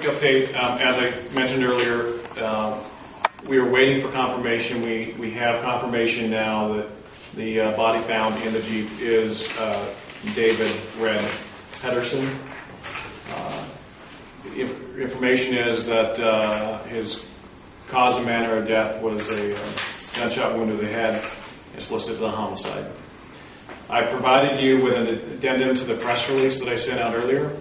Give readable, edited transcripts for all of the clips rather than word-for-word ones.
update. As I mentioned earlier, we are waiting for confirmation. We have confirmation now that the body found in the Jeep is David Red Pedersen. Information is that his cause and manner of death was a gunshot wound to the head. It's listed as a homicide. I provided you with an addendum to the press release that I sent out earlier.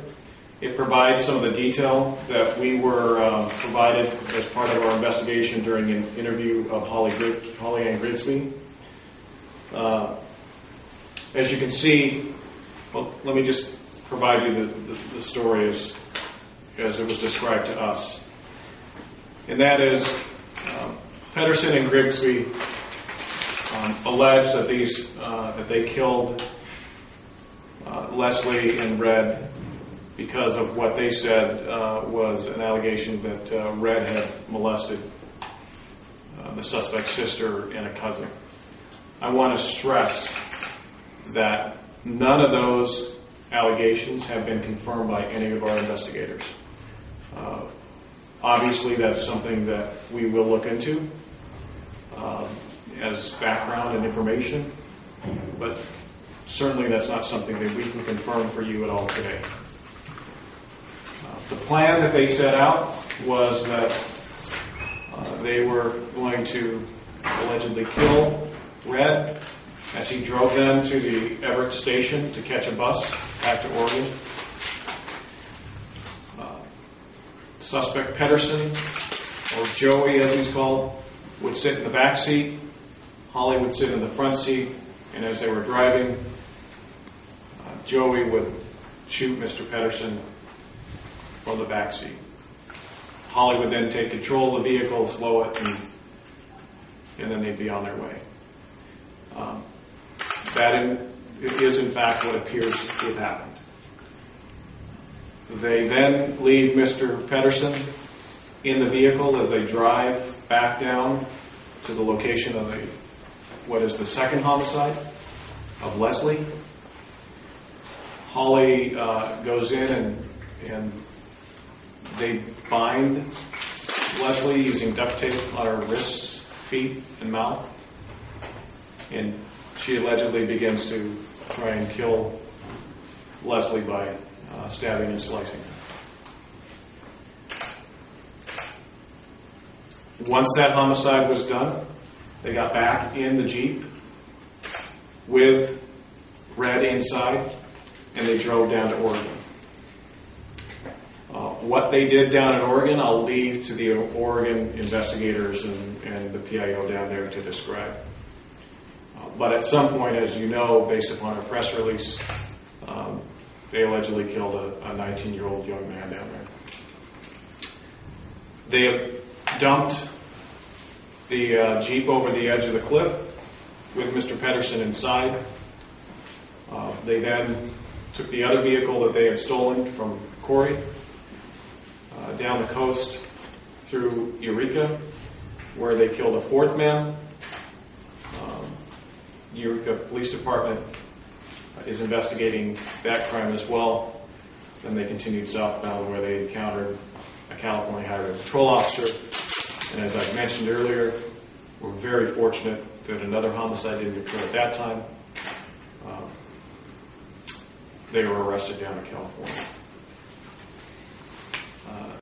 It provides some of the detail that we were provided as part of our investigation during an interview of Holly Ann Grigsby. As you can see, well, let me just provide you the story as it was described to us. And that is, Pedersen and Grigsby alleged that they killed Leslie and Red because of what they said was an allegation that Red had molested the suspect's sister and a cousin. I want to stress that none of those allegations have been confirmed by any of our investigators. Obviously, that's something that we will look into as background and information, but certainly that's not something that we can confirm for you at all today. The plan that they set out was that they were going to allegedly kill Red as he drove them to the Everett station to catch a bus back to Oregon. Suspect Pedersen, or Joey as he's called, would sit in the back seat. Holly would sit in the front seat, and as they were driving, Joey would shoot Mr. Pedersen from the back seat. Holly would then take control of the vehicle, slow it, and then they'd be on their way. That is in fact what appears to have happened. They then leave Mr. Pedersen in the vehicle as they drive back down to the location of what is the second homicide of Leslie. Holly goes in and they bind Leslie using duct tape on her wrists, feet, and mouth. And she allegedly begins to try and kill Leslie by stabbing and slicing her. Once that homicide was done, they got back in the Jeep with Red inside, and they drove down to Oregon. What they did down in Oregon, I'll leave to the Oregon investigators and the PIO down there to describe. But at some point, as you know, based upon a press release, they allegedly killed a 19-year-old young man down there. They have dumped the Jeep over the edge of the cliff with Mr. Pedersen inside. They then took the other vehicle that they had stolen from Corey down the coast through Eureka, where they killed a fourth man. Eureka Police Department is investigating that crime as well. Then they continued southbound where they encountered a California Highway Patrol officer. And as I mentioned earlier, we're very fortunate that another homicide didn't occur at that time. They were arrested down in California.